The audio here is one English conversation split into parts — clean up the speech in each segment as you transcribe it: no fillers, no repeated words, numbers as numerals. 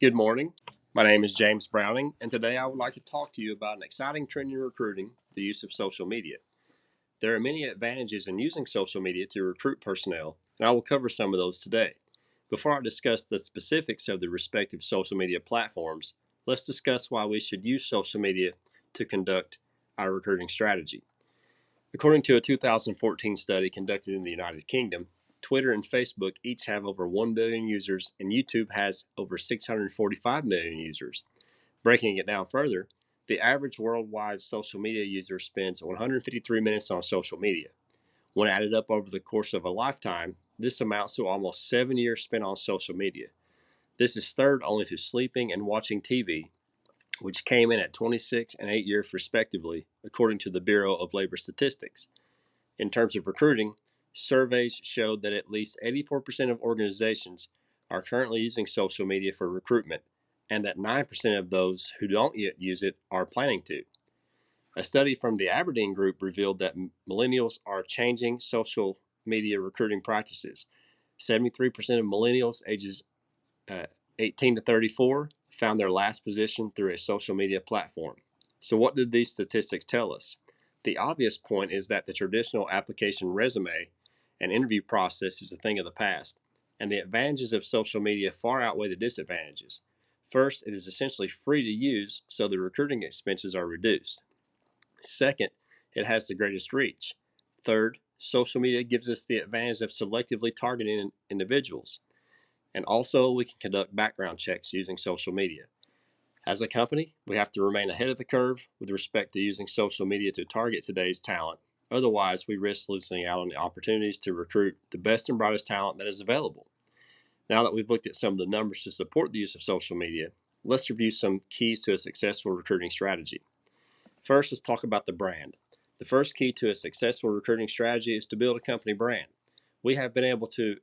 Good morning. My name is James Browning, and today I would like to talk to you about an exciting trend in recruiting, the use of social media. There are many advantages in using social media to recruit personnel, and I will cover some of those today. Before I discuss the specifics of the respective social media platforms, let's discuss why we should use social media to conduct our recruiting strategy. According to a 2014 study conducted in the United Kingdom, Twitter and Facebook each have over 1 billion users, and YouTube has over 645 million users. Breaking it down further, the average worldwide social media user spends 153 minutes on social media. When added up over the course of a lifetime, this amounts to almost 7 years spent on social media. This is third only to sleeping and watching TV, which came in at 26 and 8 years respectively, according to the Bureau of Labor Statistics. In terms of recruiting, surveys showed that at least 84% of organizations are currently using social media for recruitment, and that 9% of those who don't yet use it are planning to. A study from the Aberdeen Group revealed that millennials are changing social media recruiting practices. 73% of millennials ages 18 to 34 found their last position through a social media platform. So, what did these statistics tell us? The obvious point is that the traditional application resume and interview process is a thing of the past, and the advantages of social media far outweigh the disadvantages. First, it is essentially free to use, so the recruiting expenses are reduced. Second, it has the greatest reach. Third, social media gives us the advantage of selectively targeting individuals. And also, we can conduct background checks using social media. As a company, we have to remain ahead of the curve with respect to using social media to target today's talent. Otherwise, we risk losing out on the opportunities to recruit the best and brightest talent that is available. Now that we've looked at some of the numbers to support the use of social media, let's review some keys to a successful recruiting strategy. First, let's talk about the brand. The first key to a successful recruiting strategy is to build a company brand. We have been able to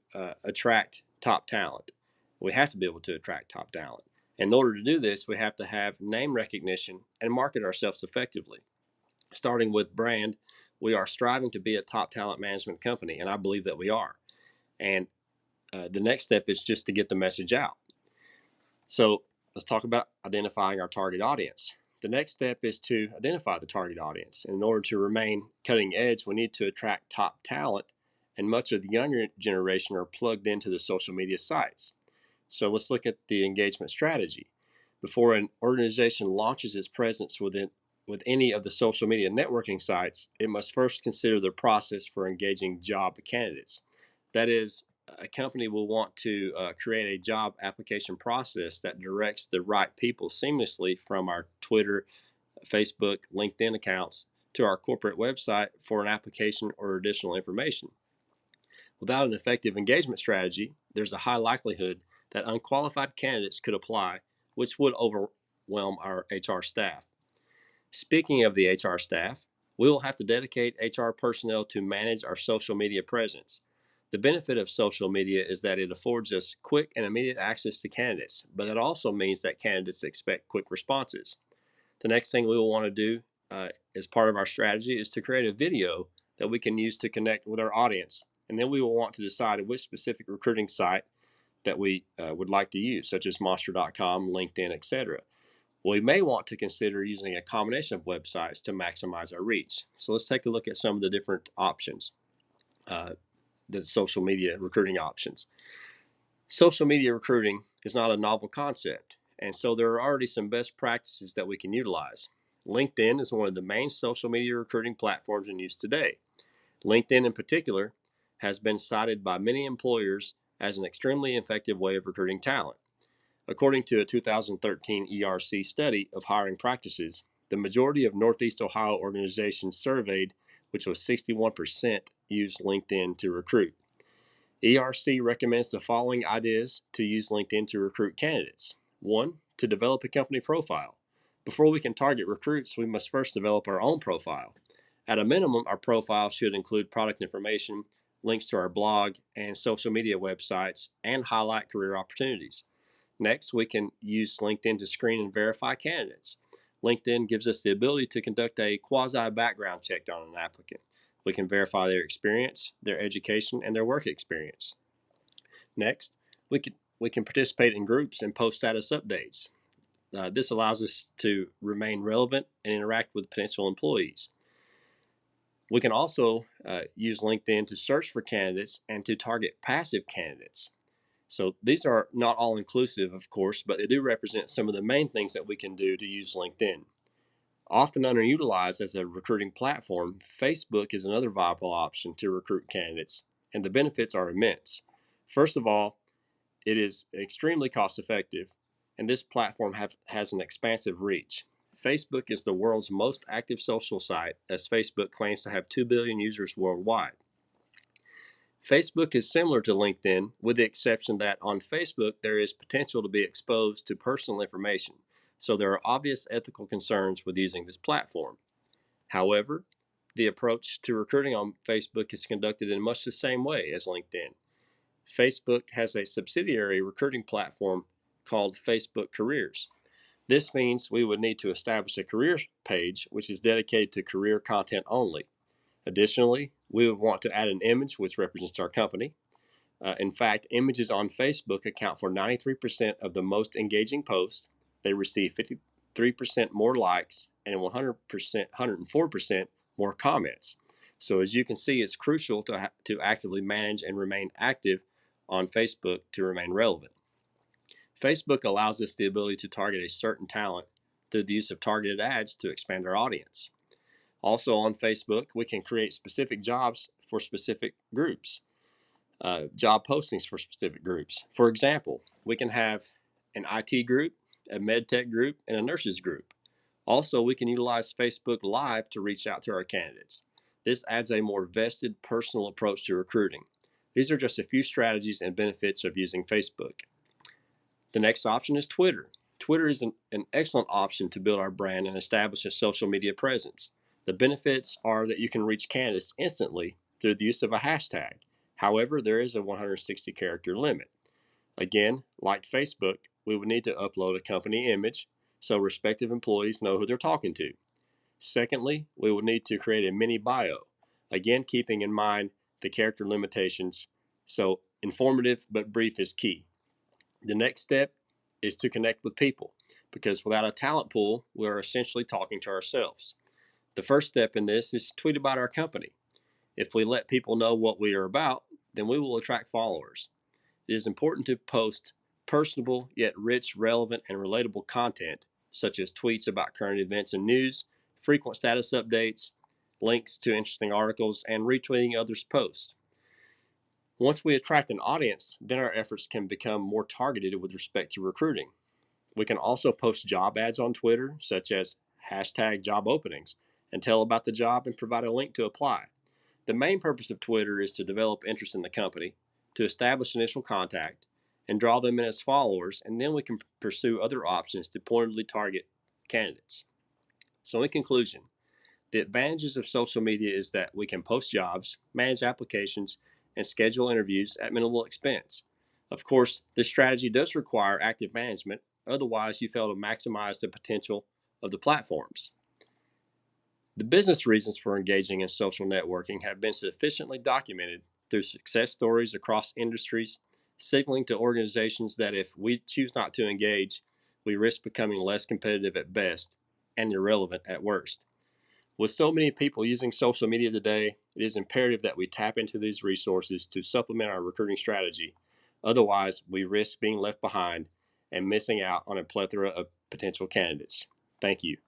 attract top talent. We have to be able to attract top talent. In order to do this, we have to have name recognition and market ourselves effectively. Starting with brand, we are striving to be a top talent management company, and I believe that we are. And the next step is just to get the message out. So let's talk about identifying our target audience. The next step is to identify the target audience. In order to remain cutting edge, we need to attract top talent, and much of the younger generation are plugged into the social media sites. So let's look at the engagement strategy. Before an organization launches its presence with any of the social media networking sites, it must first consider the process for engaging job candidates. That is, a company will want to create a job application process that directs the right people seamlessly from our Twitter, Facebook, LinkedIn accounts to our corporate website for an application or additional information. Without an effective engagement strategy, there's a high likelihood that unqualified candidates could apply, which would overwhelm our HR staff. Speaking of the HR staff, we will have to dedicate HR personnel to manage our social media presence. The benefit of social media is that it affords us quick and immediate access to candidates, but it also means that candidates expect quick responses. The next thing we will want to do as part of our strategy is to create a video that we can use to connect with our audience. And then we will want to decide which specific recruiting site that we would like to use, such as monster.com, LinkedIn, etc. We may want to consider using a combination of websites to maximize our reach. So let's take a look at some of the different options, the social media recruiting options. Social media recruiting is not a novel concept, and so there are already some best practices that we can utilize. LinkedIn is one of the main social media recruiting platforms in use today. LinkedIn, in particular, has been cited by many employers as an extremely effective way of recruiting talent. According to a 2013 ERC study of hiring practices, the majority of Northeast Ohio organizations surveyed, which was 61%, used LinkedIn to recruit. ERC recommends the following ideas to use LinkedIn to recruit candidates. 1. To develop a company profile. Before we can target recruits, we must first develop our own profile. At a minimum, our profile should include product information, links to our blog and social media websites, and highlight career opportunities. Next, we can use LinkedIn to screen and verify candidates. LinkedIn gives us the ability to conduct a quasi-background check on an applicant. We can verify their experience, their education, and their work experience. Next, we can we can participate in groups and post status updates. This allows us to remain relevant and interact with potential employees. We can also use LinkedIn to search for candidates and to target passive candidates. So these are not all inclusive, of course, but they do represent some of the main things that we can do to use LinkedIn. Often underutilized as a recruiting platform, Facebook is another viable option to recruit candidates, and the benefits are immense. First of all, it is extremely cost effective, and this platform has an expansive reach. Facebook is the world's most active social site, as Facebook claims to have 2 billion users worldwide. Facebook is similar to LinkedIn, with the exception that on Facebook there is potential to be exposed to personal information, so there are obvious ethical concerns with using this platform. However, the approach to recruiting on Facebook is conducted in much the same way as LinkedIn. Facebook has a subsidiary recruiting platform called Facebook Careers. This means we would need to establish a careers page which is dedicated to career content only. Additionally, we would want to add an image which represents our company. In fact, images on Facebook account for 93% of the most engaging posts. They receive 53% more likes and 104% more comments. So as you can see, it's crucial to actively manage and remain active on Facebook to remain relevant. Facebook allows us the ability to target a certain talent through the use of targeted ads to expand our audience. Also on Facebook, we can create specific jobs for specific groups, job postings for specific groups. For example, we can have an IT group, a medtech group, and a nurses group. Also, we can utilize Facebook Live to reach out to our candidates. This adds a more vested, personal approach to recruiting. These are just a few strategies and benefits of using Facebook. The next option is Twitter. Twitter is an excellent option to build our brand and establish a social media presence. The benefits are that you can reach candidates instantly through the use of a hashtag. However, there is a 160 character limit. Again, like Facebook, we would need to upload a company image so respective employees know who they're talking to. Secondly, we would need to create a mini bio, again keeping in mind the character limitations, so informative but brief is key. The next step is to connect with people, because without a talent pool, we are essentially talking to ourselves. The first step in this is to tweet about our company. If we let people know what we are about, then we will attract followers. It is important to post personable yet rich, relevant, and relatable content, such as tweets about current events and news, frequent status updates, links to interesting articles, and retweeting others' posts. Once we attract an audience, then our efforts can become more targeted with respect to recruiting. We can also post job ads on Twitter, such as hashtag job openings, and tell about the job and provide a link to apply. The main purpose of Twitter is to develop interest in the company, to establish initial contact, and draw them in as followers, and then we can pursue other options to pointedly target candidates. So in conclusion, the advantages of social media is that we can post jobs, manage applications, and schedule interviews at minimal expense. Of course, this strategy does require active management, otherwise you fail to maximize the potential of the platforms. The business reasons for engaging in social networking have been sufficiently documented through success stories across industries, signaling to organizations that if we choose not to engage, we risk becoming less competitive at best and irrelevant at worst. With so many people using social media today, it is imperative that we tap into these resources to supplement our recruiting strategy. Otherwise, we risk being left behind and missing out on a plethora of potential candidates. Thank you.